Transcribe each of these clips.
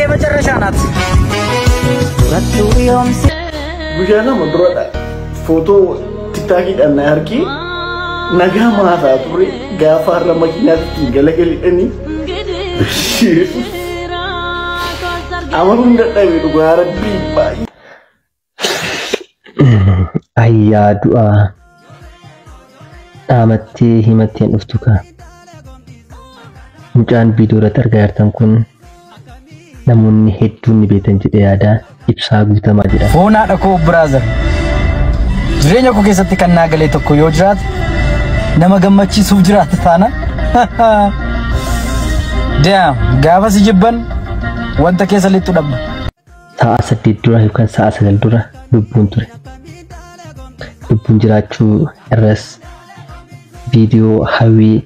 የመጨረሻ ናት ጉያና መድሮዳ ፎቶ ቲክታክ እና ያርኪ ነጋ ማታ ቱሪ ጋፋር ለመኪናት ገለገል እኒ አሁን እንደጣይ ጓረቢ ባይ ayya du'a amatti himateen dhuftuka mucaan biidoora targaartan kun namoonni hedduun ni beekan jedhee yaada ibsaa guutamaa jedha foonaa dhakoo brother jireenya koo keessatti kan naagalee tokko yoo jiraat nama gammachiisuuf jiraat taana damn gaafa si jibban wanta keessa littu dhabba sa'a 8 dura yookaan sa'a 9 dura lubbuun ture lubbuun jiraachuu irras viidiyoo hawwii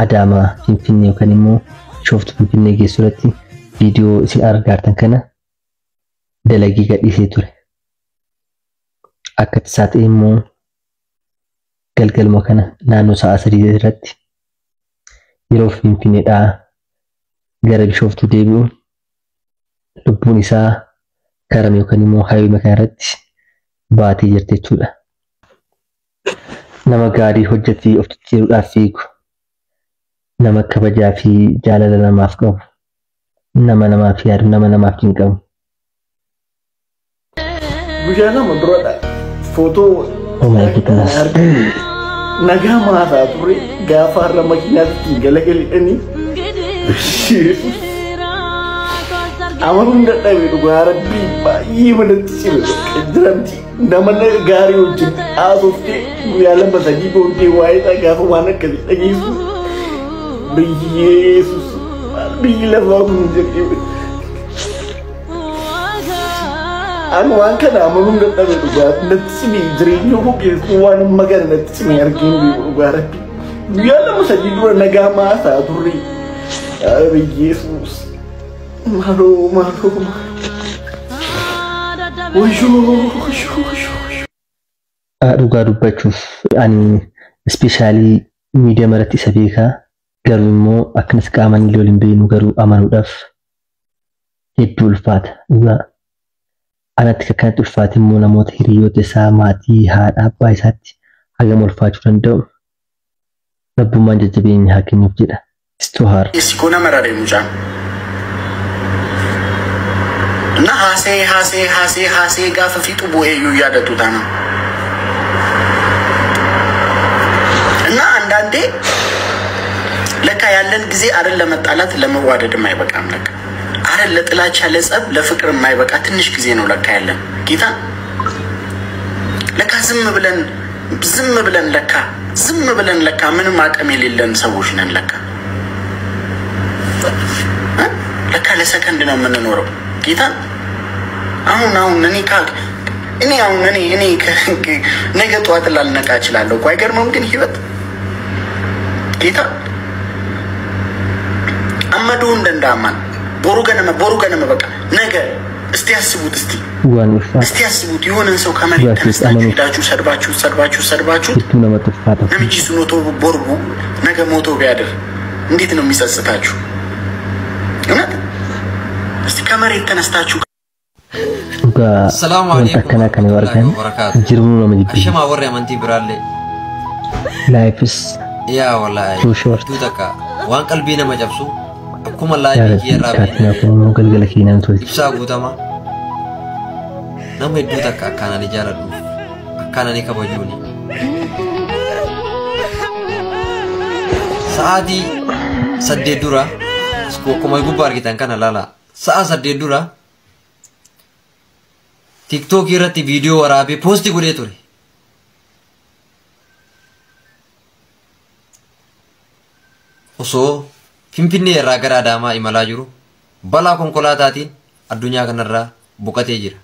Adama Finfinnee yookaan immoo Shooftu Finfinnee geessuratti viidiyoo isin argaartan kana dalagii gadhiisee ture akka tasaate immoo galgalma kana naannoo sa'a 3 irratti yeroo Finfinneedhaa gara Bishooftuu deebi'u lubbuun isaa karam yookaan immoo hawwii makaa irratti baatee jirti jechuudha nama gaarii hojjetii of tuttiruudhaaf fiigu nama kabajaa fi jaalala namaaf qabu nama namaaf yaadu nama namaaf hin qabu guyaana mudroodha foto oh my goodness naga maata ture gaafar la makiinaatti galagal ani amarun dadhabe dhugaarabbi baay'ee madatti cibe qadramti namana gaarii wajjin aasofte guyyaa lama sadii booddee waa'ee dhagaafa waan akkasii dhageessu biyyeesus biyyi lafaa kun jedhee an waan kana amarun dadhabe dhugaa natti cibe jireenya koo keessatti waan magana natti cibe argeen dhugaarabbi guyyaa lama sadii dura nagaa maasaa turre biyyeesus Malu. Dhugaa dubbachuuf ani especially miidiyaa maratti isa beekaa garuu immoo akkanas qaamaan illee waliin beeknu garuu amanuudhaaf hedduu ulfaata dhugaa anatti akkanatti ulfaate immoo namoota hiriyoota isaa maatii haadha abbaa isaatti hagam ulfaachuu danda'u rabbummaan jajjabeenya haa kennuuf jedha istuhaar isikona marare mucaan na hase gaafa fiixu bu'ee yaadatu taana እና አንዳንዴ ለካ ያለን ጊዜ አይደል ለመጣላት ለመዋደድ የማይበቃም ለካ አይደል ለጥላቻ ለጸብ ለፍቅር የማይበቃ ትንሽ ጊዜ ነው ለካ ያለን ጌታ ለካ ዝም ብለን ለካ ምንም አቅም የሌለን ሰዎች ነን ለካ ለሰከንድ ነው የምንኖረው ጌታ አሁን እኔ ነገ ጠዋት ላልነቃ እችላለሁ እኮ አይገርምም ግን ህይወት ጌታ አመዱ እንደንዳማን ቦሩ ገነመ በቃ ነገ እስቲ ያስቡት የሆነን ሰው ከመሬት ተነስታችሁ ሄዳችሁ ሰድባችሁ ነምጂ ሱኖቶ ቦርቡ ነገ ሞቶ ቢያድር እንዴት ነው የሚጸጽታችሁ እውነት እስቲ ከመሬት ተነስታችሁ ሰላም አለይኩም ወራህመቱላሂ ጅርሙ ነው ማለት አሸማ ወሬ አመንቲ ብራለ ላይፍስ ያ ወላሂ ቱተካ ዋን ቀልቢ ነው መጨብሱ አኩማ ላይ የራቢ ነው ገልገለ ኪናን ቶይ ኢብሳ ጉተማ ነመ ቱተካ ካና ለጃለዱ ካና ለከበጁኒ ሰዓዲ ሰደዱራ ስኮኮማ ጉባር ጊታን ካና ላላ ሰዓ ሰደዱራ TikTok irratti video waraabee posti godhee ture. Osoo Finfinnee irraa gara Adaamaa imalaa jiru balaa konkolaataatiin addunyaa kanarraa boqotee jira.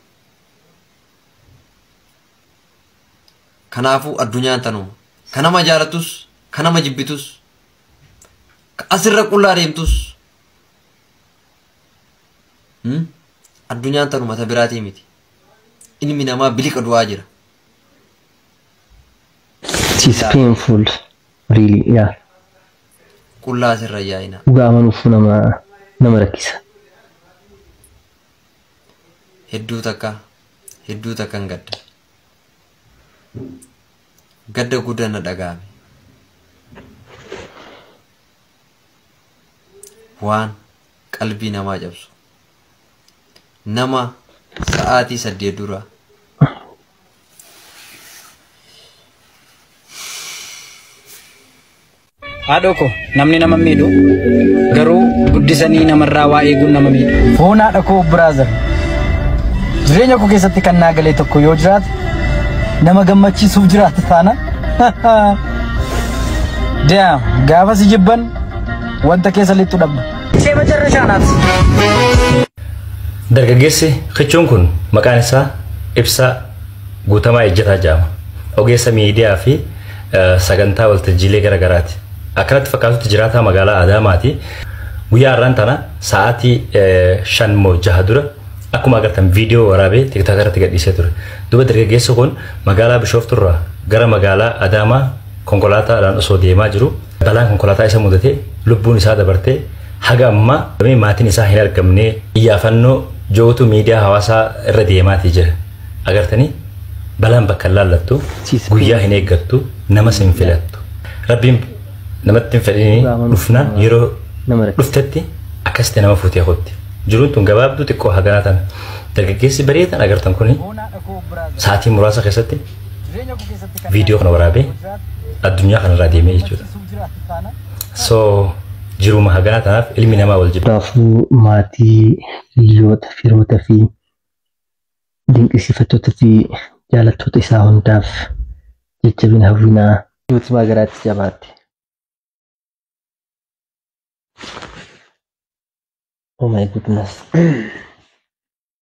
Kanaafuu addunyaan tanuma kanama jaalatus kanama jibbitus asirra qullaa deemtus addunyaan tanuma ta biraatii miti. Ini nama bilik kedua aja. It's painful, really, yeah. Kulla seraya ina. Uga amanufu nama rakisa. hedduu takkan gadda. Gadda guddaa na dhaga'ame. Waan qalbii namaa cabsu. Nama sa'aatii 8 dura haadho ko namni nama miidhu garuu guddisanii namarraa waa eeguun nama miidhu. Foon haadha koo brother. Jireenya koo keessatti kan naa galee tokko yoo jiraate nama gammachiisuuf jiraata taana. Damn, gaafa si jibban wanta keessa lixxu dhabba. Ishee macarrashaa naati. Dargaggeessi kichuun kun maqaan isaa Ibsaa Guutamaa Ejjetaa jedhama. Ogeessa miidiyaa fi sagantaa waltajjiilee garaagaraati. Akkanatti fakkaatutti jiraataa magaalaa Adaamaati. Guyyaa har'aan tana sa'aatii 5:06 dura akkuma agartan viidiyoo waraabee TikTok irratti gadhiisee ture. Duuba dargaggeessi kun magaalaa Bishooftuurraa gara magaalaa Adaamaa konkolaataadhaan osoo deemaa jiru balaan konkolaataa isa mudatee lubbuun isaa dabartee haga ammaa maatiin isaa hin argamne iyyaafannoo jootu miidiyaa hawaasaa irra deemaatii jira. Agartanii balaan bakka laallattu guyyaa hin eeggattu nama sin filattu. Rabbiin namatti hin fedhini dhufnaan yeroo dhuftetti akkasitti nama fuutee hotti. Jiruun tun gabaabduu xiqqoo haganaa tana. Dargaggeessi bareedan agartan kuni sa'aatii muraasa keessatti viidiyoo kana waraabee addunyaa kanarraa deemee jechuudha. So jiruma haganaa tanaaf ilmi namaa wal jibba. Kanaafuu maatii, hiriyoota, firoota fi dinqisiifattoota fi jaalattoota isaa hundaaf jajjabina hawwinaa yuutuubaa garaatti jabaatte. Oh my goodness.